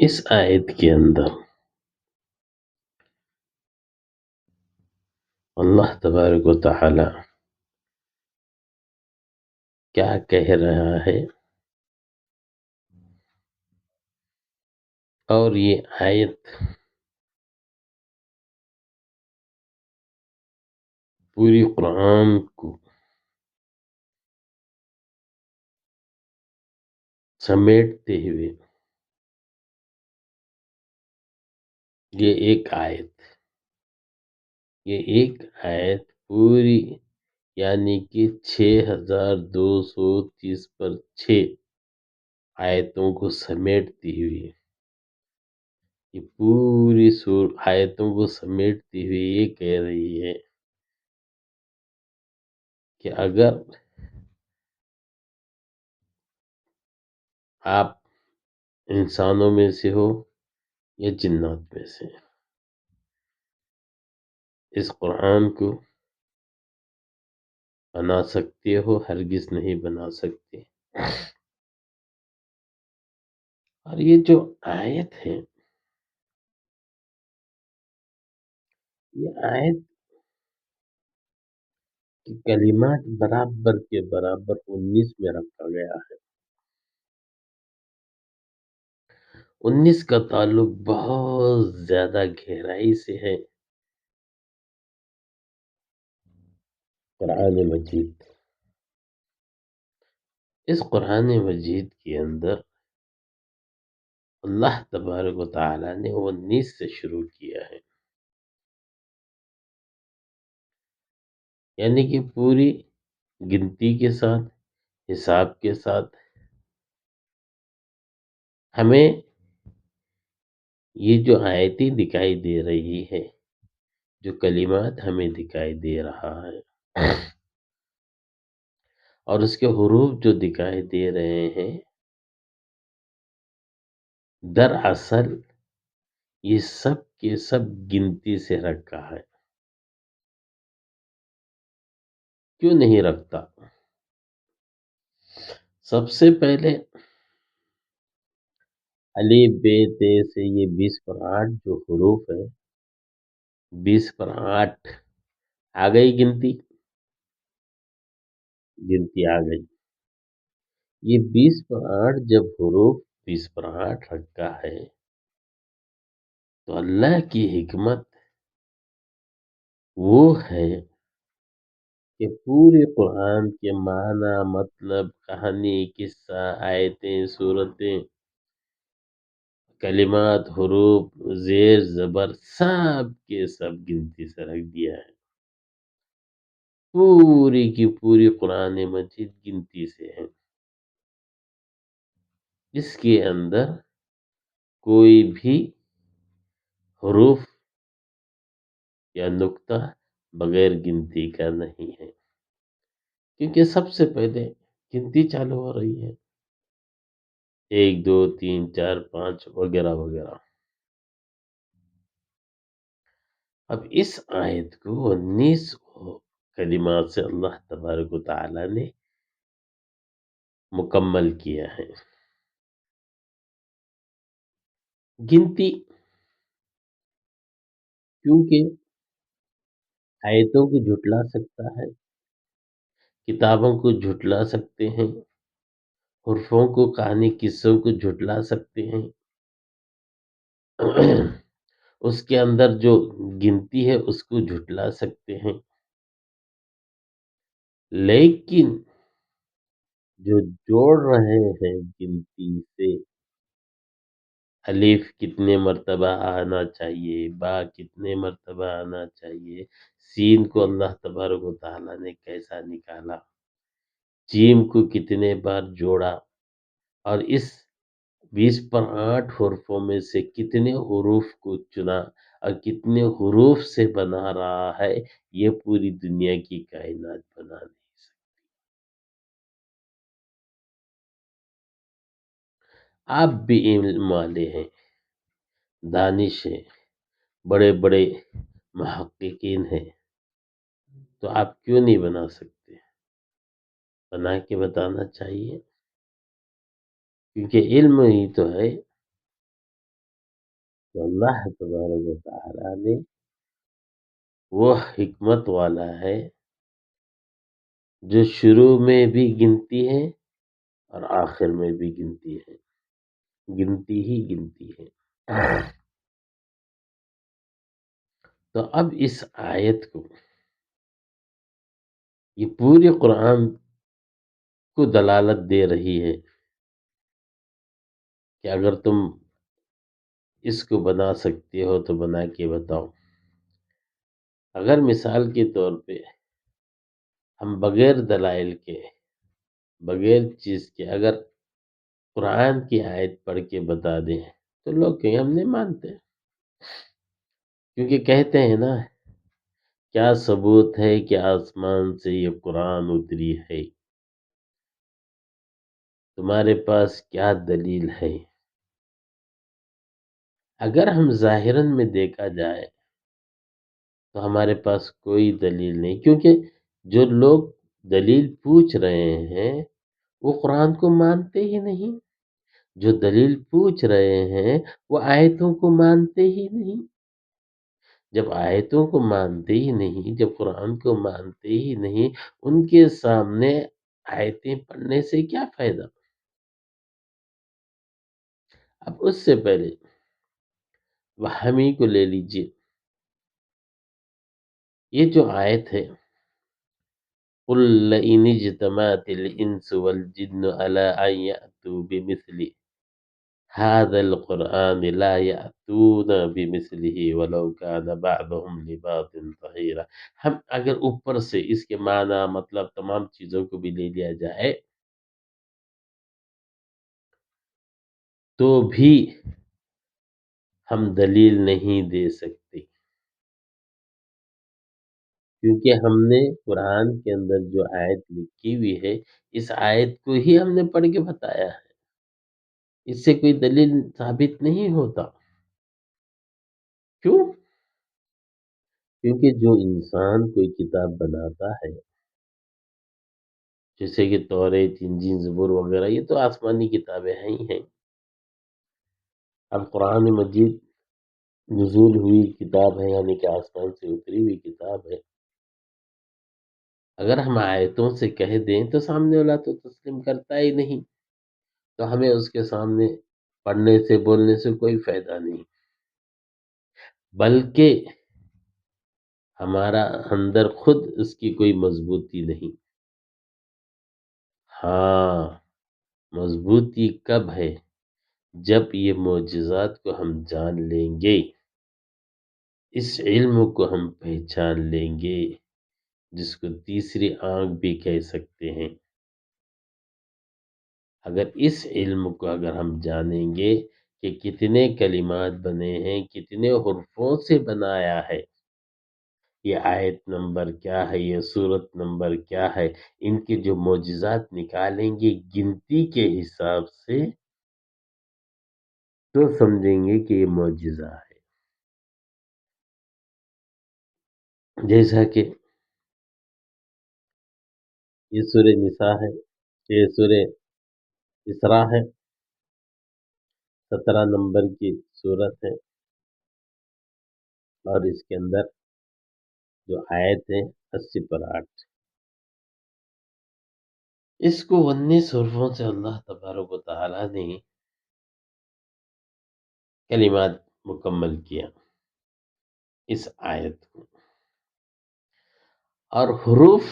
اس آیت کے اندر اللہ تبارک و تعالی کیا کہہ رہا ہے، اور یہ آیت پوری قرآن کو سمیٹتے ہوئے یہ ایک آیت پوری، یعنی کہ 6230 پر 6 آیتوں کو سمیٹتی ہوئی، یہ پوری آیتوں کو سمیٹتی ہوئی یہ کہہ رہی ہے کہ اگر آپ انسانوں میں سے ہو یا جنات میں سے، اس قرآن کو بنا سکتے ہو، ہرگز نہیں بنا سکتے۔ اور یہ جو آیت ہے، یہ آیت کی کلمات برابر کے برابر 19 میں رکھا گیا ہے۔ 19 کا تعلق بہت زیادہ گہرائی سے ہے قرآن مجید۔ اس قرآن مجید کے اندر اللہ تبارک و تعالی نے 19 سے شروع کیا ہے، یعنی کہ پوری گنتی کے ساتھ، حساب کے ساتھ ہمیں یہ جو آیتیں دکھائی دے رہی ہے، جو کلمات ہمیں دکھائی دے رہا ہے، اور اس کے حروف جو دکھائی دے رہے ہیں، دراصل یہ سب کے سب گنتی سے رکھا ہے۔ کیوں نہیں رکھتا؟ سب سے پہلے الف ب ت سے یہ 20 پر 8 جو حروف ہے، 20 پر 8 آ گئی گنتی آ گئی۔ یہ 20 پر 8 جب حروف 20 پر 8 رکھا ہے، تو اللہ کی حکمت وہ ہے کہ پورے قرآن کے معنی، مطلب، کہانی، قصہ، آیتیں، سورتیں، کلمات، حروف، زیر زبر، سب کے سب گنتی سے رکھ دیا ہے۔ پوری کی پوری قرآن مجید گنتی سے ہے۔ اس کے اندر کوئی بھی حروف یا نقطہ بغیر گنتی کا نہیں ہے، کیونکہ سب سے پہلے گنتی چالو ہو رہی ہے، 1 2 3 4 5 وغیرہ وغیرہ۔ اب اس آیت کو 19 کلمات سے اللہ تبارک و تعالی نے مکمل کیا ہے۔ گنتی، کیونکہ آیتوں کو جھٹلا سکتا ہے، کتابوں کو جھٹلا سکتے ہیں، حرفوں کو، کہانی، قصوں کو جھٹلا سکتے ہیں، اس کے اندر جو گنتی ہے اس کو جھٹلا سکتے ہیں، لیکن جو جوڑ رہے ہیں گنتی سے، الف کتنے مرتبہ آنا چاہیے، با کتنے مرتبہ آنا چاہیے، سین کو اللہ تبارک و تعالی نے کیسا نکالا، جیم کو کتنے بار جوڑا، اور اس 20 پر 8 حروفوں میں سے کتنے حروف کو چنا اور کتنے حروف سے بنا رہا ہے، یہ پوری دنیا کی کائنات بنا نہیں سکتی۔ آپ بھی علم والے ہیں، دانش ہیں، بڑے بڑے محققین ہیں، تو آپ کیوں نہیں بنا سکتے؟ بنا کے بتانا چاہیے، کیونکہ علم ہی تو ہے تو اللہ تبارک و تعالیٰ نے وہ حکمت والا ہے جو شروع میں بھی گنتی ہے اور آخر میں بھی گنتی ہے، گنتی ہی گنتی ہے۔ تو اب اس آیت کو، یہ پوری قرآن کو دلالت دے رہی ہے کہ اگر تم اس کو بنا سکتے ہو تو بنا کے بتاؤ۔ اگر مثال کے طور پہ ہم بغیر دلائل کے، بغیر چیز کے اگر قرآن کی آیت پڑھ کے بتا دیں تو لوگ کہیں ہم نہیں مانتے، کیونکہ کہتے ہیں نا، کیا ثبوت ہے کہ آسمان سے یہ قرآن اتری ہے، تمہارے پاس کیا دلیل ہے؟ اگر ہم ظاہراً میں دیکھا جائے تو ہمارے پاس کوئی دلیل نہیں، کیونکہ جو لوگ دلیل پوچھ رہے ہیں وہ قرآن کو مانتے ہی نہیں، جو دلیل پوچھ رہے ہیں وہ آیتوں کو مانتے ہی نہیں۔ جب آیتوں کو مانتے ہی نہیں، جب قرآن کو مانتے ہی نہیں، ان کے سامنے آیتیں پڑھنے سے کیا فائدہ؟ اب اس سے پہلے وہمی کو لے لیجئے، یہ جو آیت ہے، قُلْ لَئِنِ اجْتَمَعَتِ الْإِنسُ وَالْجِنُّ عَلَىٰ أَن يَأْتُوا بِمِثْلِ هَٰذَا الْقُرْآنِ لَا يَأْتُونَ بِمِثْلِهِ وَلَوْ كَانَ بَعْضُهُمْ لِبَعْضٍ ظَهِيرًا۔ ہم اگر اوپر سے اس کے معنی، مطلب، تمام چیزوں کو بھی لے لیا جائے تو بھی ہم دلیل نہیں دے سکتے، کیونکہ ہم نے قرآن کے اندر جو آیت لکھی ہوئی ہے، اس آیت کو ہی ہم نے پڑھ کے بتایا ہے، اس سے کوئی دلیل ثابت نہیں ہوتا۔ کیوں؟ کیونکہ جو انسان کوئی کتاب بناتا ہے، جیسے کہ توریت، انجیل، زبور وغیرہ، یہ تو آسمانی کتابیں ہیں ہی ہیں۔ اب قرآن مجید نزول ہوئی کتاب ہے، یعنی کہ آسمان سے اتری ہوئی کتاب ہے۔ اگر ہم آیتوں سے کہہ دیں تو سامنے والا تو تسلیم کرتا ہی نہیں، تو ہمیں اس کے سامنے پڑھنے سے، بولنے سے کوئی فائدہ نہیں، بلکہ ہمارا اندر خود اس کی کوئی مضبوطی نہیں۔ ہاں، مضبوطی کب ہے؟ جب یہ معجزات کو ہم جان لیں گے، اس علم کو ہم پہچان لیں گے، جس کو تیسری آنکھ بھی کہہ سکتے ہیں۔ اگر اس علم کو اگر ہم جانیں گے کہ کتنے کلمات بنے ہیں، کتنے حرفوں سے بنایا ہے، یہ آیت نمبر کیا ہے، یہ سورت نمبر کیا ہے، ان کے جو معجزات نکالیں گے گنتی کے حساب سے، تو سمجھیں گے کہ یہ معجزہ ہے۔ جیسا کہ یہ سورہ نساء ہے، یہ سورہ اسراء ہے، 17 نمبر کی سورت ہے، اور اس کے اندر جو آیت ہے 80 پر 8، اس کو 19 حرفوں سے اللہ تبارک و تعالیٰ نے کلمات مکمل کیا اس آیت کو، اور حروف